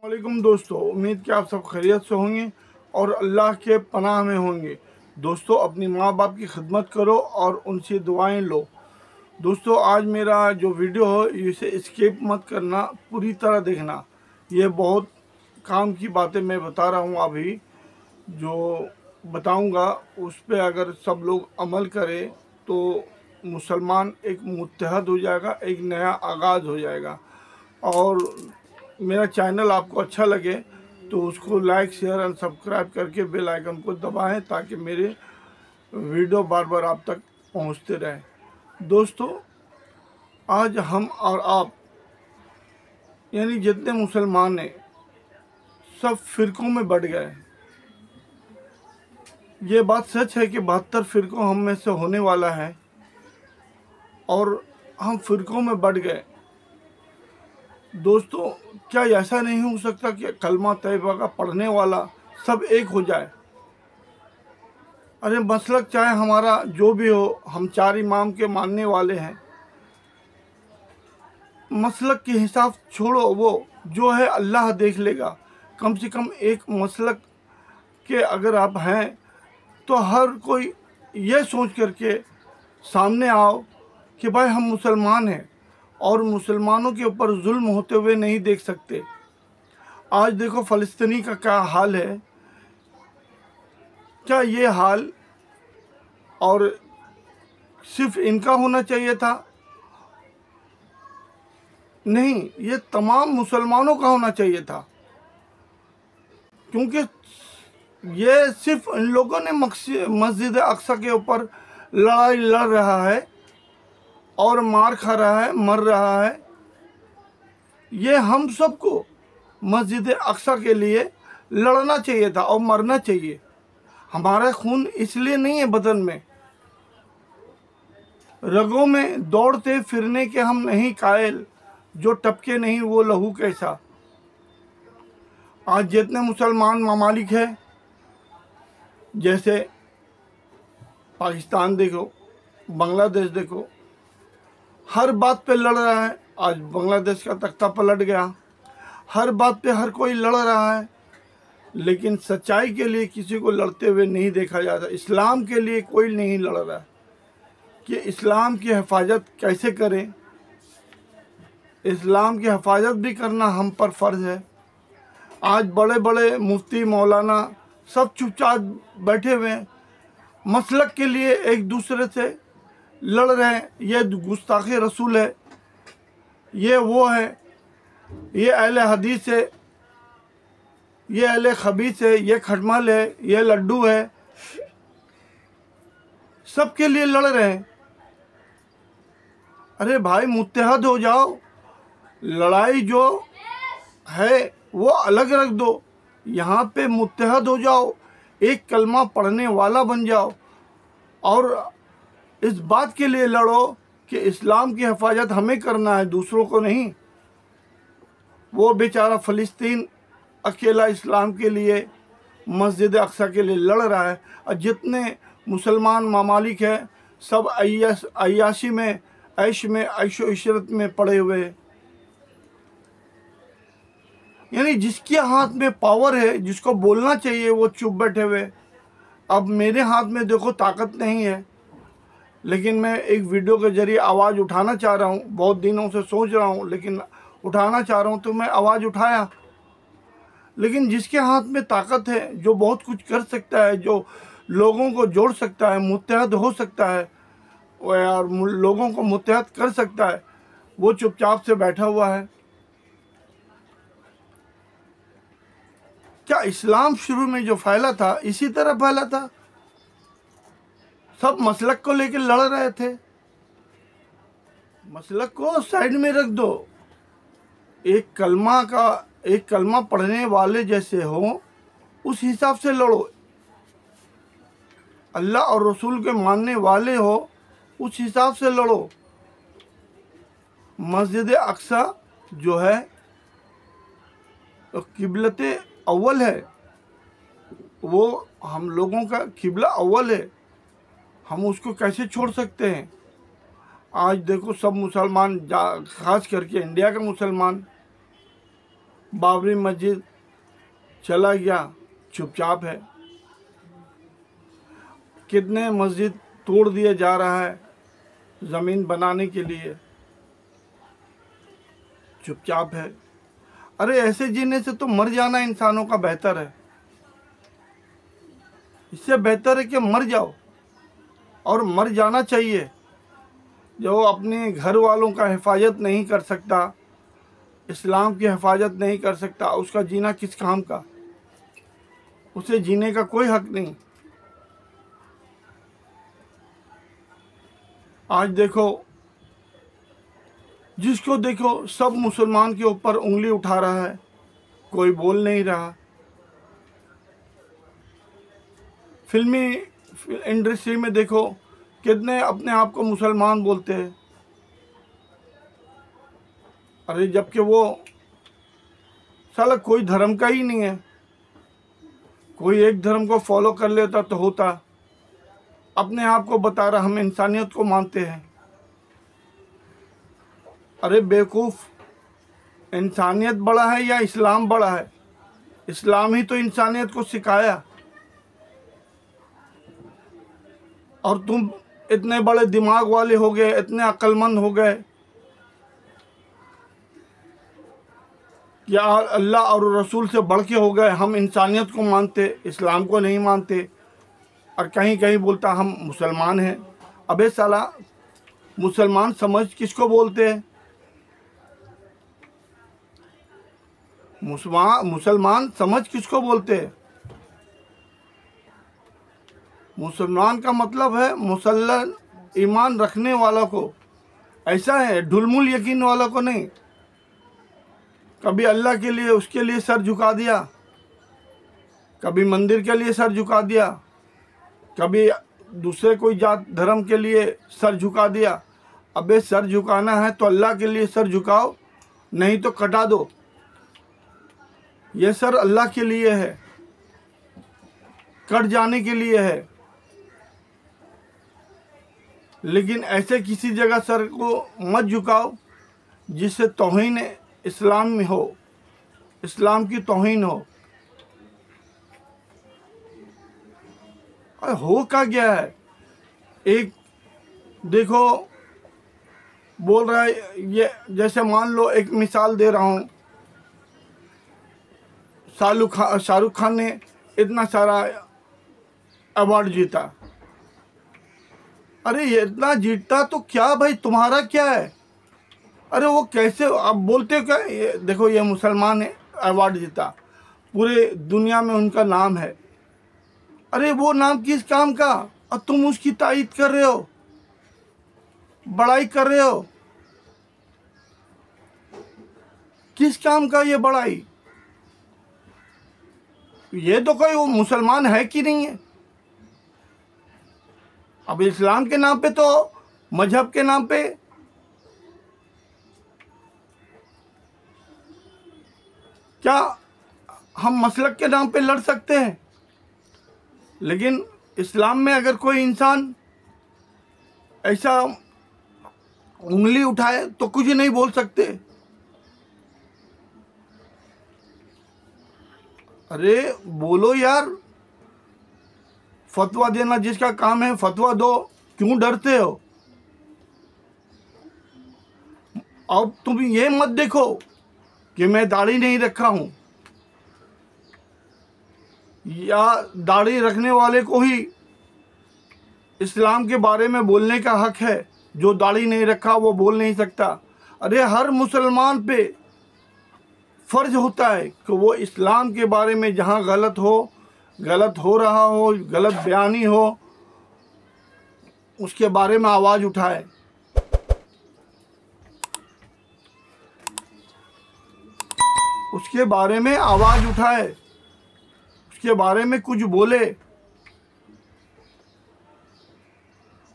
वालेकुम दोस्तों, उम्मीद कि आप सब खैरियत से होंगे और अल्लाह के पनाह में होंगे। दोस्तों, अपनी माँ बाप की खिदमत करो और उनसे दुआएं लो। दोस्तों, आज मेरा जो वीडियो है इसे स्किप मत करना, पूरी तरह देखना। ये बहुत काम की बातें मैं बता रहा हूँ। अभी जो बताऊँगा उस पे अगर सब लोग अमल करें तो मुसलमान एक मुत्तहद हो जाएगा, एक नया आगाज़ हो जाएगा। और मेरा चैनल आपको अच्छा लगे तो उसको लाइक शेयर एंड सब्सक्राइब करके बेल आइकन को दबाएं ताकि मेरे वीडियो बार बार आप तक पहुंचते रहें। दोस्तों, आज हम और आप यानी जितने मुसलमान हैं सब फ़िरक़ों में बढ़ गए। ये बात सच है कि 72 फ़िरक़ों हम में से होने वाला है और हम फ़िरक़ों में बढ़ गए। दोस्तों, क्या ऐसा नहीं हो सकता कि कलमा तैयबा का पढ़ने वाला सब एक हो जाए? अरे मसलक चाहे हमारा जो भी हो, हम 4 इमाम के मानने वाले हैं। मसलक के हिसाब छोड़ो, वो जो है अल्लाह देख लेगा। कम से कम एक मसलक के अगर आप हैं तो हर कोई ये सोच करके सामने आओ कि भाई हम मुसलमान हैं और मुसलमानों के ऊपर जुल्म होते हुए नहीं देख सकते। आज देखो फ़लस्तीनी का क्या हाल है। क्या ये हाल और सिर्फ इनका होना चाहिए था? नहीं, ये तमाम मुसलमानों का होना चाहिए था, क्योंकि ये सिर्फ इन लोगों ने मस्जिद अक्सा के ऊपर लड़ाई लड़ रहा है और मार खा रहा है, मर रहा है। ये हम सबको मस्जिद अक्सा के लिए लड़ना चाहिए था और मरना चाहिए। हमारा खून इसलिए नहीं है बदन में, रगों में दौड़ते फिरने के हम नहीं कायल, जो टपके नहीं वो लहू कैसा। आज जितने मुसलमान ममालिक हैं, जैसे पाकिस्तान देखो, बांग्लादेश देखो, हर बात पे लड़ रहा है। आज बांग्लादेश का तख्ता पलट गया। हर बात पे हर कोई लड़ रहा है, लेकिन सच्चाई के लिए किसी को लड़ते हुए नहीं देखा जाता। इस्लाम के लिए कोई नहीं लड़ रहा है कि इस्लाम की हिफाजत कैसे करें। इस्लाम की हिफाजत भी करना हम पर फ़र्ज़ है। आज बड़े बड़े मुफ्ती मौलाना सब चुपचाप बैठे हुए हैं, मसलक के लिए एक दूसरे से लड़ रहे हैं। ये गुस्ताखे रसूल है, ये वो है, ये अहले हदीस है, ये अहले खबीस है, ये खटमल है, ये लड्डू है, सबके लिए लड़ रहे हैं। अरे भाई, मुत्तहद हो जाओ। लड़ाई जो है वो अलग रख दो, यहाँ पे मुत्तहद हो जाओ, एक कलमा पढ़ने वाला बन जाओ और इस बात के लिए लड़ो कि इस्लाम की हिफाजत हमें करना है, दूसरों को नहीं। वो बेचारा फ़लस्तीन अकेला इस्लाम के लिए, मस्जिद अक्सा के लिए लड़ रहा है और जितने मुसलमान ममालिक हैं सब अय्याशी में, ऐश में, ऐशो इशरत में पड़े हुए हैं। यानी जिसके हाथ में पावर है, जिसको बोलना चाहिए, वो चुप बैठे हुए। अब मेरे हाथ में देखो ताकत नहीं है, लेकिन मैं एक वीडियो के ज़रिए आवाज़ उठाना चाह रहा हूँ। बहुत दिनों से सोच रहा हूँ, लेकिन उठाना चाह रहा हूँ तो मैं आवाज़ उठाया। लेकिन जिसके हाथ में ताकत है, जो बहुत कुछ कर सकता है, जो लोगों को जोड़ सकता है, मुत्तहद हो सकता है और लोगों को मुत्तहद कर सकता है, वो चुपचाप से बैठा हुआ है। क्या इस्लाम शुरू में जो फैला था इसी तरह फैला था? सब मसलक को लेकर लड़ रहे थे। मसलक को साइड में रख दो, एक कलमा पढ़ने वाले जैसे हो उस हिसाब से लड़ो। अल्लाह और रसूल के मानने वाले हो उस हिसाब से लड़ो। मस्जिद अक्सा जो है किबलत अव्वल है, वो हम लोगों का किबला अव्वल है, हम उसको कैसे छोड़ सकते हैं? आज देखो सब मुसलमान, ख़ास करके इंडिया के मुसलमान बाबरी मस्जिद चला गया, चुपचाप है। कितने मस्जिद तोड़ दिए जा रहा है ज़मीन बनाने के लिए, चुपचाप है। अरे ऐसे जीने से तो मर जाना इंसानों का बेहतर है। इससे बेहतर है कि मर जाओ, और मर जाना चाहिए। जो अपने घर वालों का हिफाजत नहीं कर सकता, इस्लाम की हिफाजत नहीं कर सकता, उसका जीना किस काम का? उसे जीने का कोई हक नहीं। आज देखो, जिसको देखो सब मुसलमान के ऊपर उंगली उठा रहा है, कोई बोल नहीं रहा। फिल्मी इंडस्ट्री में देखो कितने अपने आप को मुसलमान बोलते हैं। अरे जबकि वो साला कोई धर्म का ही नहीं है। कोई एक धर्म को फॉलो कर लेता तो होता। अपने आप को बता रहा हम इंसानियत को मानते हैं। अरे बेवकूफ़, इंसानियत बड़ा है या इस्लाम बड़ा है? इस्लाम ही तो इंसानियत को सिखाया। और तुम इतने बड़े दिमाग वाले हो गए, इतने अक्लमंद हो गए कि अल्लाह और रसूल से बढ़ के हो गए। हम इंसानियत को मानते, इस्लाम को नहीं मानते, और कहीं कहीं बोलता हम मुसलमान हैं। अबे साला, मुसलमान समझ किसको बोलते हैं? मुसलमान समझ किसको बोलते हैं? मुसलमान का मतलब है मुसल्लन, ईमान रखने वाला को। ऐसा है ढुलमुल यकीन वाला को नहीं। कभी अल्लाह के लिए उसके लिए सर झुका दिया, कभी मंदिर के लिए सर झुका दिया, कभी दूसरे कोई जात धर्म के लिए सर झुका दिया। अबे सर झुकाना है तो अल्लाह के लिए सर झुकाओ, नहीं तो कटा दो। ये सर अल्लाह के लिए है, कट जाने के लिए है। लेकिन ऐसे किसी जगह सर को मत झुकाओ जिससे तौहीन इस्लाम में हो, इस्लाम की तौहीन हो। और हो क्या गया है? एक देखो बोल रहा है, ये जैसे मान लो, एक मिसाल दे रहा हूँ, शाहरुख खान ने इतना सारा अवार्ड जीता। अरे ये इतना जीतता तो क्या भाई, तुम्हारा क्या है? अरे वो कैसे आप बोलते हो क्या? ये देखो, ये मुसलमान है, अवार्ड जीता, पूरे दुनिया में उनका नाम है। अरे वो नाम किस काम का? और तुम उसकी तारीफ कर रहे हो, बड़ाई कर रहे हो। किस काम का ये बड़ाई? ये तो कोई वो मुसलमान है कि नहीं है? अब इस्लाम के नाम पे तो, मजहब के नाम पे क्या हम मसलक के नाम पे लड़ सकते हैं? लेकिन इस्लाम में अगर कोई इंसान ऐसा उंगली उठाए तो कुछ नहीं बोल सकते। अरे बोलो यार, फतवा देना जिसका काम है फतवा दो, क्यों डरते हो? अब तुम ये मत देखो कि मैं दाढ़ी नहीं रखा हूं, या दाढ़ी रखने वाले को ही इस्लाम के बारे में बोलने का हक है, जो दाढ़ी नहीं रखा वो बोल नहीं सकता। अरे हर मुसलमान पे फ़र्ज होता है कि वो इस्लाम के बारे में जहाँ गलत हो रहा हो, गलत बयानी हो, उसके बारे में आवाज़ उठाए। उसके बारे में आवाज़ उठाए, उसके बारे में कुछ बोले।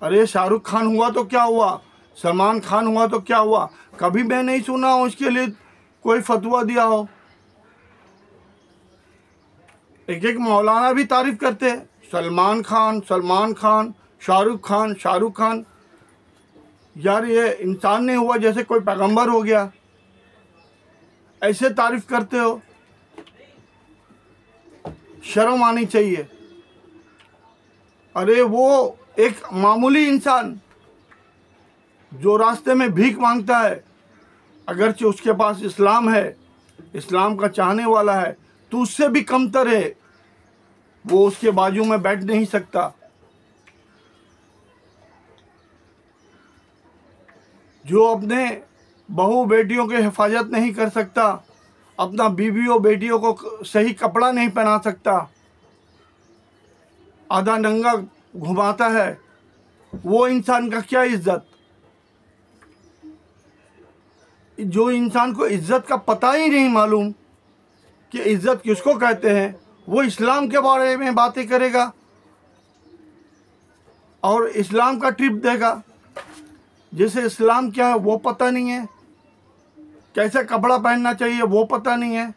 अरे शाहरुख खान हुआ तो क्या हुआ, सलमान खान हुआ तो क्या हुआ? कभी मैं नहीं सुना उसके लिए कोई फतवा दिया हो। एक एक मौलाना भी तारीफ करते हैं, सलमान खान, शाहरुख खान। यार ये इंसान नहीं हुआ जैसे कोई पैगंबर हो गया। ऐसे तारीफ करते हो? शर्म आनी चाहिए। अरे वो एक मामूली इंसान जो रास्ते में भीख मांगता है, अगरचे उसके पास इस्लाम है, इस्लाम का चाहने वाला है, तो उससे भी कमतर है, वो उसके बाजू में बैठ नहीं सकता। जो अपने बहू बेटियों की हिफाजत नहीं कर सकता, अपना बीवियों बेटियों को सही कपड़ा नहीं पहना सकता, आधा नंगा घुमाता है, वो इंसान का क्या इज्जत? जो इंसान को इज्जत का पता ही नहीं मालूम कि इज्जत किसको कहते हैं, वो इस्लाम के बारे में बातें करेगा और इस्लाम का ट्रिप देगा, जैसे इस्लाम क्या है वो पता नहीं है, कैसे कपड़ा पहनना चाहिए वो पता नहीं है।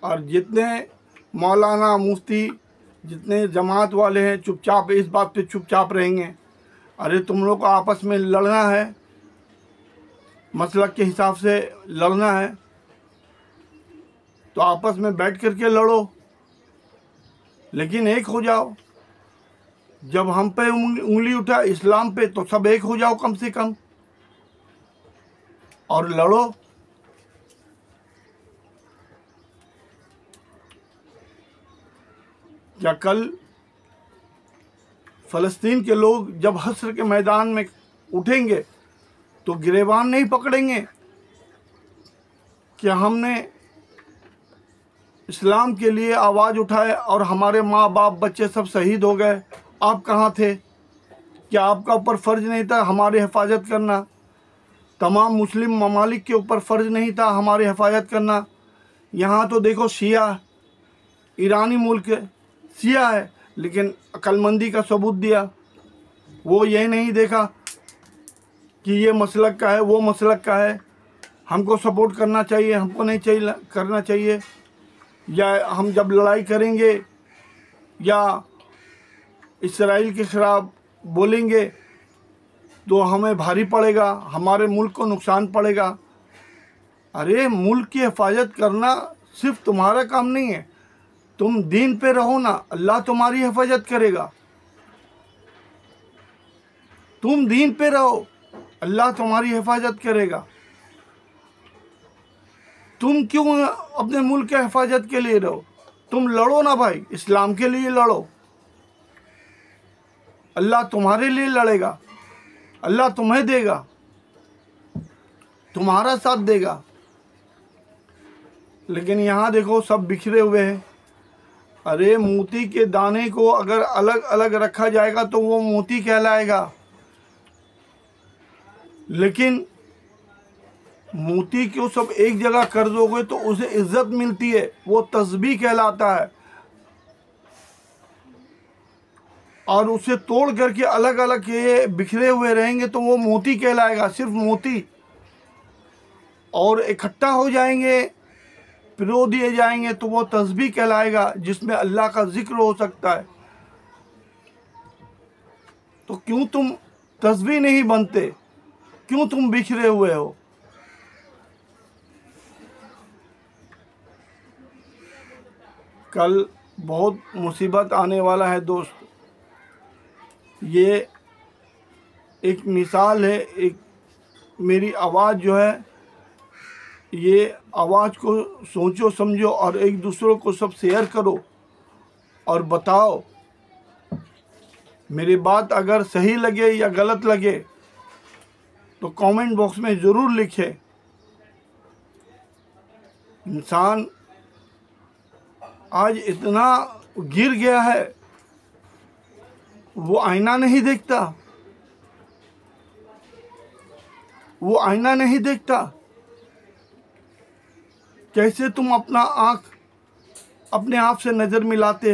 और जितने मौलाना मुफ्ती जितने जमात वाले हैं चुपचाप इस बात पे चुपचाप रहेंगे। अरे तुम लोग को आपस में लड़ना है, मसलक के हिसाब से लड़ना है तो आपस में बैठ करके लड़ो, लेकिन एक हो जाओ। जब हम पे उंगली उठा इस्लाम पे तो सब एक हो जाओ कम से कम और लड़ो। क्या कल फ़लस्तीन के लोग जब हश्र के मैदान में उठेंगे तो गिरेबान नहीं पकड़ेंगे कि हमने इस्लाम के लिए आवाज़ उठाए और हमारे माँ बाप बच्चे सब शहीद हो गए, आप कहाँ थे? क्या आपका ऊपर फ़र्ज़ नहीं था हमारी हिफाजत करना? तमाम मुस्लिम ममालिक के ऊपर फ़र्ज़ नहीं था हमारी हिफाजत करना? यहाँ तो देखो शिया, ईरानी मुल्क शिया है लेकिन अक्लमंदी का सबूत दिया। वो ये नहीं देखा कि ये मसलक का है वो मसलक का है, हमको सपोर्ट करना चाहिए हमको नहीं चाहिए करना चाहिए, या हम जब लड़ाई करेंगे या इसराइल के खिलाफ बोलेंगे तो हमें भारी पड़ेगा, हमारे मुल्क को नुकसान पड़ेगा। अरे मुल्क की हिफाजत करना सिर्फ तुम्हारा काम नहीं है, तुम दीन पे रहो ना, अल्लाह तुम्हारी हिफाजत करेगा। तुम दीन पे रहो, अल्लाह तुम्हारी हिफाजत करेगा। तुम क्यों अपने मुल्क के हिफाजत के लिए रहो? तुम लड़ो ना भाई, इस्लाम के लिए लड़ो, अल्लाह तुम्हारे लिए लड़ेगा, अल्लाह तुम्हें देगा, तुम्हारा साथ देगा। लेकिन यहाँ देखो सब बिखरे हुए हैं। अरे मोती के दाने को अगर अलग अलग रखा जाएगा तो वो मोती कहलाएगा, लेकिन मोती को सब एक जगह कर दोगे तो उसे इज्जत मिलती है, वो तस्बीह कहलाता है। और उसे तोड़ करके अलग अलग ये बिखरे हुए रहेंगे तो वो मोती कहलाएगा, सिर्फ मोती। और इकट्ठा हो जाएंगे, पिरो दिए जाएंगे तो वो तस्बीह कहलाएगा जिसमें अल्लाह का जिक्र हो सकता है। तो क्यों तुम तस्बीह नहीं बनते? क्यों तुम बिखरे हुए हो? कल बहुत मुसीबत आने वाला है दोस्त। ये एक मिसाल है, एक मेरी आवाज़ जो है, ये आवाज़ को सोचो समझो और एक दूसरों को सब शेयर करो और बताओ। मेरी बात अगर सही लगे या गलत लगे तो कमेंट बॉक्स में ज़रूर लिखें। इंसान आज इतना गिर गया है, वो आईना नहीं देखता, वो आईना नहीं देखता। कैसे तुम अपना आँख अपने आप से नज़र मिलाते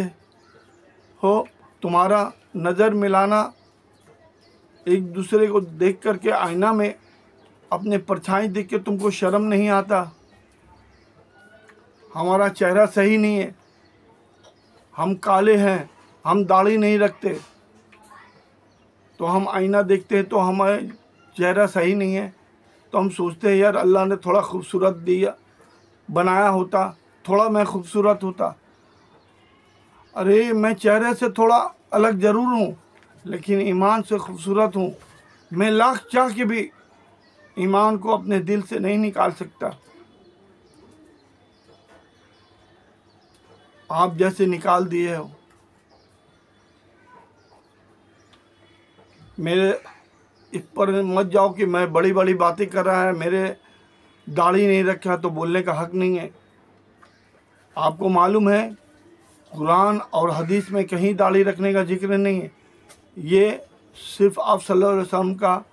हो? तुम्हारा नज़र मिलाना एक दूसरे को देख करके आईना में अपने परछाई देख के तुमको शर्म नहीं आता? हमारा चेहरा सही नहीं है, हम काले हैं, हम दाढ़ी नहीं रखते, तो हम आईना देखते हैं तो हमें चेहरा सही नहीं है तो हम सोचते हैं यार अल्लाह ने थोड़ा खूबसूरत दिया बनाया होता, थोड़ा मैं खूबसूरत होता। अरे मैं चेहरे से थोड़ा अलग ज़रूर हूँ लेकिन ईमान से खूबसूरत हूँ। मैं लाख चाह के भी ईमान को अपने दिल से नहीं निकाल सकता। आप जैसे निकाल दिए हो। मेरे इस पर मत जाओ कि मैं बड़ी बड़ी बातें कर रहा है, मेरे दाढ़ी नहीं रखा तो बोलने का हक नहीं है। आपको मालूम है कुरान और हदीस में कहीं दाढ़ी रखने का जिक्र नहीं है। ये सिर्फ आप सल्लल्लाहु अलैहि वसल्लम का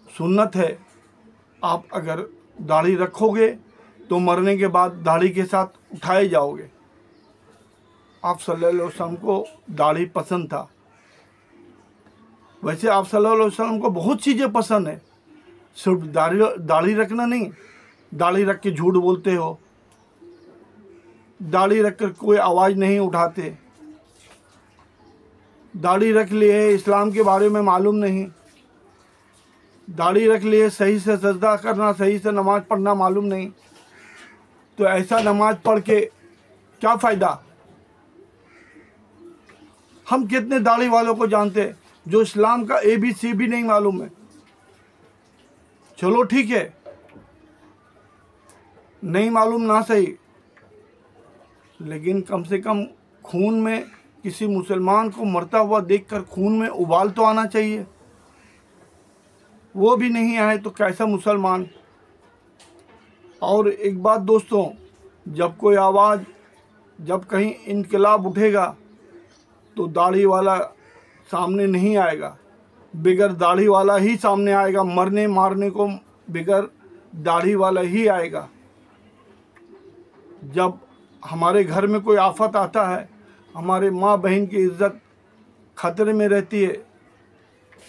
सुन्नत है। आप अगर दाढ़ी रखोगे तो मरने के बाद दाढ़ी के साथ उठाए जाओगे। आप सल्लल्लाहु अलैहि वसल्लम को दाढ़ी पसंद था। वैसे आप सल्लल्लाहु अलैहि वसल्लम को बहुत चीज़ें पसंद है, सिर्फ दाढ़ी रखना नहीं। दाढ़ी रख के झूठ बोलते हो, दाढ़ी रख कर कोई आवाज़ नहीं उठाते, दाढ़ी रख लिए इस्लाम के बारे में मालूम नहीं, दाढ़ी रख लिए सही से सजदा करना, सही से नमाज़ पढ़ना मालूम नहीं। तो ऐसा नमाज पढ़ के क्या फ़ायदा। हम कितने दाढ़ी वालों को जानते हैं जो इस्लाम का ABC भी नहीं मालूम है। चलो ठीक है, नहीं मालूम ना सही, लेकिन कम से कम खून में किसी मुसलमान को मरता हुआ देखकर खून में उबाल तो आना चाहिए। वो भी नहीं आए तो कैसा मुसलमान। और एक बात दोस्तों, जब कहीं इनकलाब उठेगा तो दाढ़ी वाला सामने नहीं आएगा, बिगर दाढ़ी वाला ही सामने आएगा। मरने मारने को बिगर दाढ़ी वाला ही आएगा। जब हमारे घर में कोई आफत आता है, हमारे माँ बहन की इज्जत खतरे में रहती है,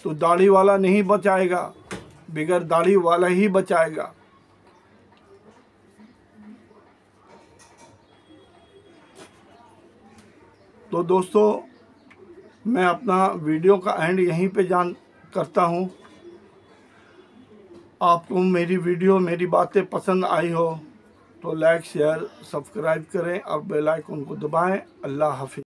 तो दाढ़ी वाला नहीं बचाएगा, बिगर दाढ़ी वाला ही बचाएगा। तो दोस्तों, मैं अपना वीडियो का एंड यहीं पे करता हूँ। आपको मेरी वीडियो, मेरी बातें पसंद आई हो तो लाइक, शेयर, सब्सक्राइब करें और बेल आइकन को दबाएं। अल्लाह हाफिज़।